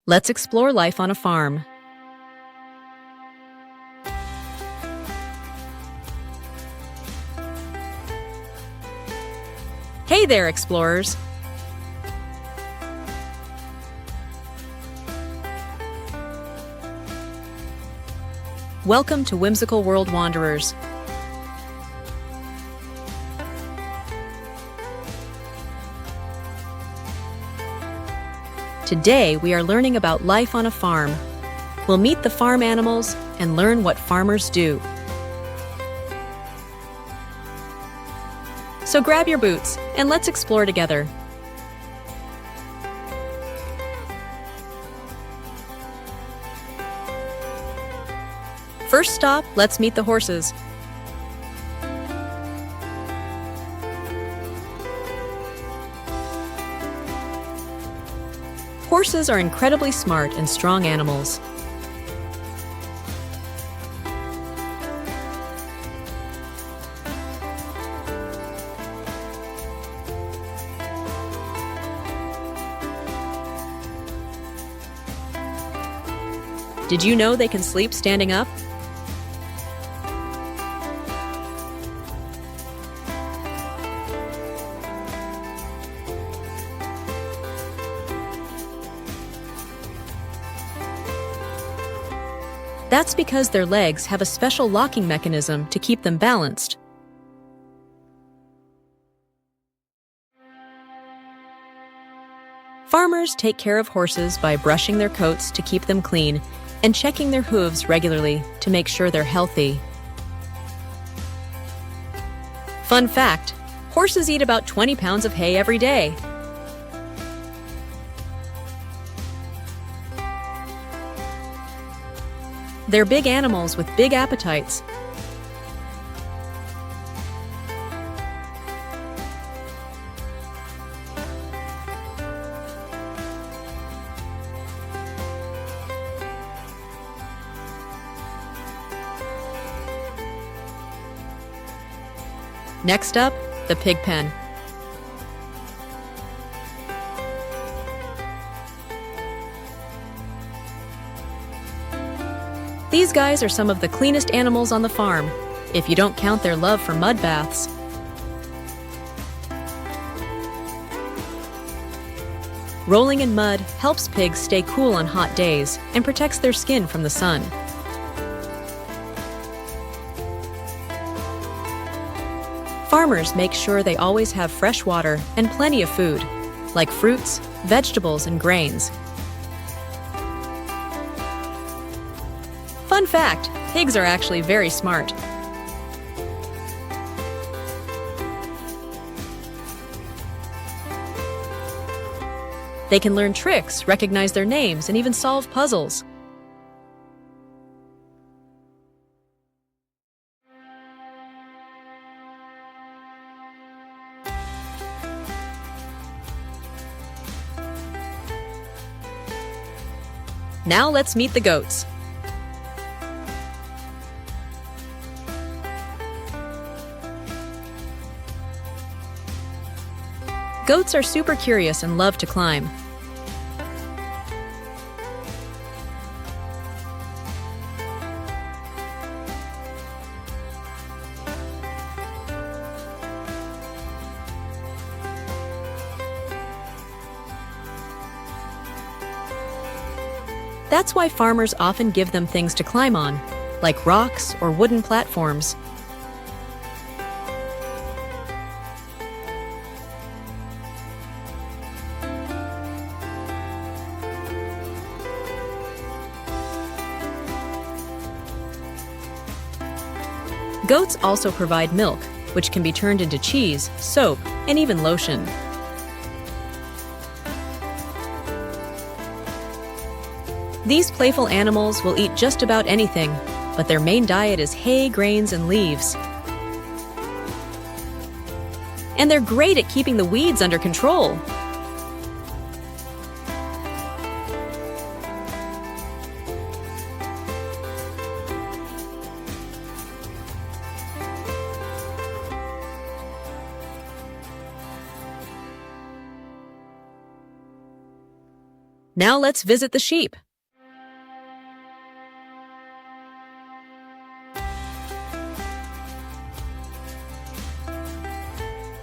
Let's explore life on a farm. Hey there, explorers! Welcome to Whimsical World Wanderers. Today, we are learning about life on a farm. We'll meet the farm animals and learn what farmers do. So grab your boots and let's explore together. First stop, let's meet the horses. Horses are incredibly smart and strong animals. Did you know they can sleep standing up? That's because their legs have a special locking mechanism to keep them balanced. Farmers take care of horses by brushing their coats to keep them clean and checking their hooves regularly to make sure they're healthy. Fun fact, horses eat about 20 pounds of hay every day. They're big animals with big appetites. Next up, the pig pen. These guys are some of the cleanest animals on the farm, if you don't count their love for mud baths. Rolling in mud helps pigs stay cool on hot days and protects their skin from the sun. Farmers make sure they always have fresh water and plenty of food, like fruits, vegetables, and grains. Fun fact, pigs are actually very smart. They can learn tricks, recognize their names, and even solve puzzles. Now let's meet the goats. Goats are super curious and love to climb. That's why farmers often give them things to climb on, like rocks or wooden platforms. Goats also provide milk, which can be turned into cheese, soap, and even lotion. These playful animals will eat just about anything, but their main diet is hay, grains, and leaves. And they're great at keeping the weeds under control. Now let's visit the sheep.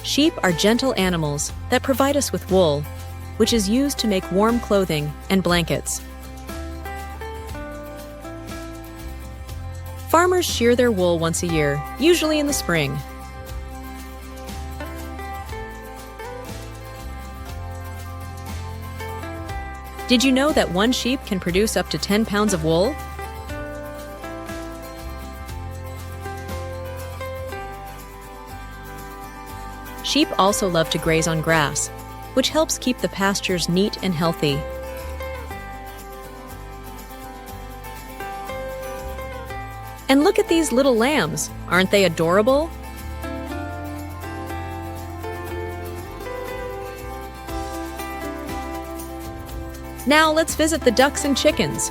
Sheep are gentle animals that provide us with wool, which is used to make warm clothing and blankets. Farmers shear their wool once a year, usually in the spring. Did you know that one sheep can produce up to 10 pounds of wool? Sheep also love to graze on grass, which helps keep the pastures neat and healthy. And look at these little lambs. Aren't they adorable? Now let's visit the ducks and chickens.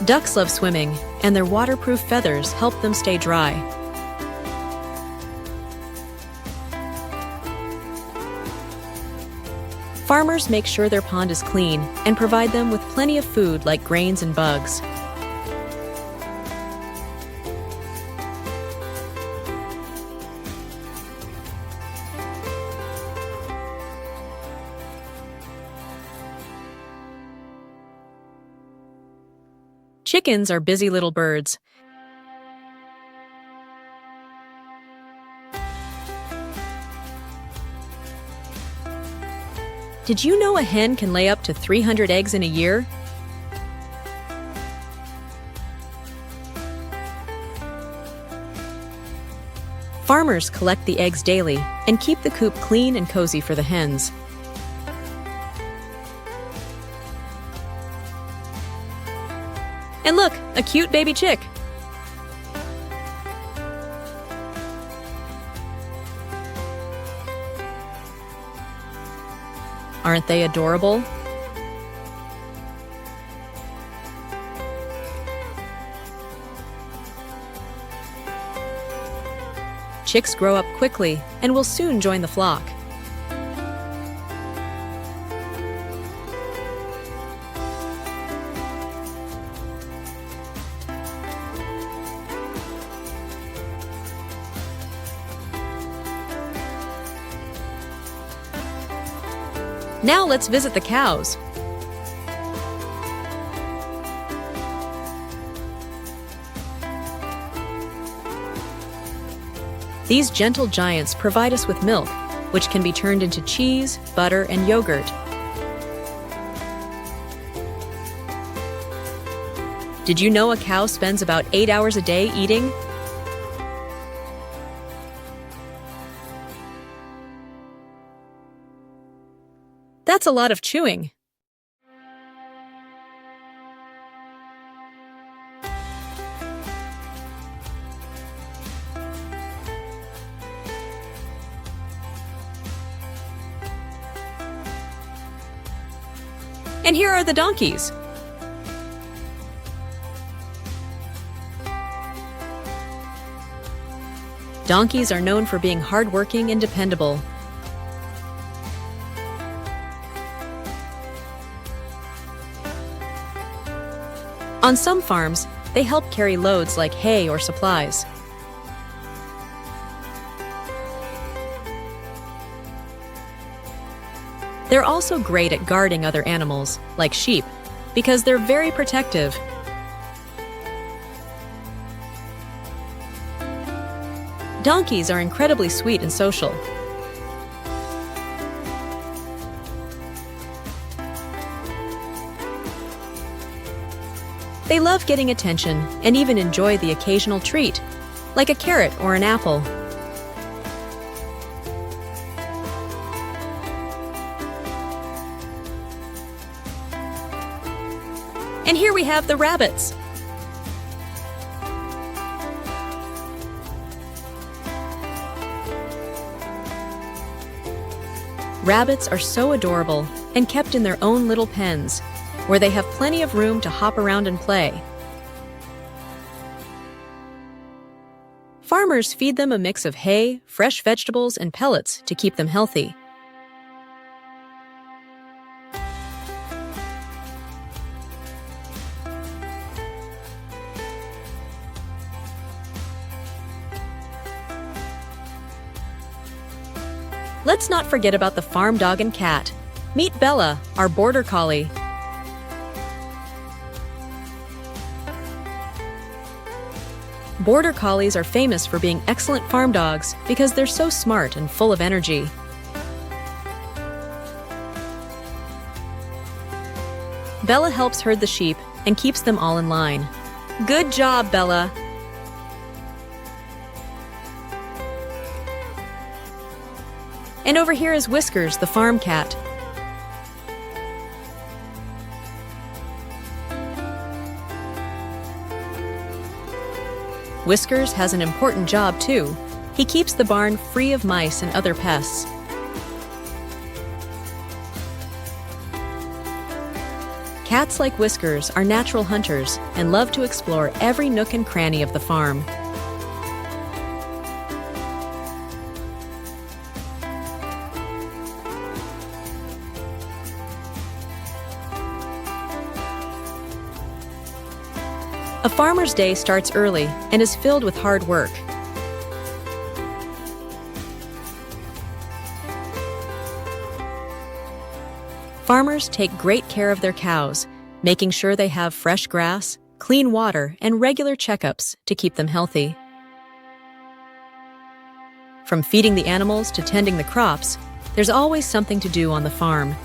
Ducks love swimming, and their waterproof feathers help them stay dry. Farmers make sure their pond is clean and provide them with plenty of food like grains and bugs. Chickens are busy little birds. Did you know a hen can lay up to 300 eggs in a year? Farmers collect the eggs daily and keep the coop clean and cozy for the hens. And look, a cute baby chick. Aren't they adorable? Chicks grow up quickly and will soon join the flock. Now let's visit the cows. These gentle giants provide us with milk, which can be turned into cheese, butter, and yogurt. Did you know a cow spends about 8 hours a day eating? That's a lot of chewing. And here are the donkeys. Donkeys are known for being hardworking and dependable. On some farms, they help carry loads like hay or supplies. They're also great at guarding other animals, like sheep, because they're very protective. Donkeys are incredibly sweet and social. They love getting attention and even enjoy the occasional treat, like a carrot or an apple. And here we have the rabbits. Rabbits are so adorable and kept in their own little pens, where they have plenty of room to hop around and play. Farmers Farmers feed them a mix of hay, fresh vegetables, and pellets to keep them healthy. Let's not forget about the farm dog and cat. Meet Bella, our border collie. Border collies are famous for being excellent farm dogs because they're so smart and full of energy. Bella helps herd the sheep and keeps them all in line. Good job, Bella! And over here is Whiskers, the farm cat. Whiskers has an important job too. He keeps the barn free of mice and other pests. Cats like Whiskers are natural hunters and love to explore every nook and cranny of the farm. A farmer's day starts early and is filled with hard work. Farmers take great care of their cows, making sure they have fresh grass, clean water, and regular checkups to keep them healthy. From feeding the animals to tending the crops, there's always something to do on the farm.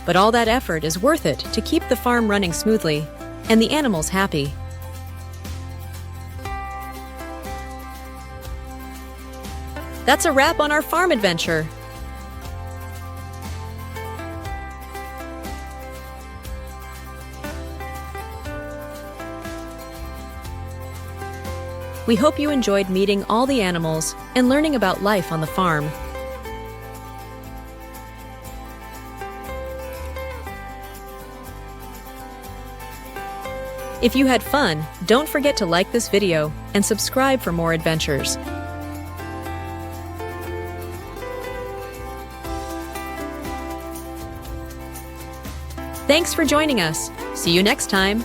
But all that effort is worth it to keep the farm running smoothly and the animals happy. That's a wrap on our farm adventure. We hope you enjoyed meeting all the animals and learning about life on the farm. If you had fun, don't forget to like this video and subscribe for more adventures. Thanks for joining us. See you next time.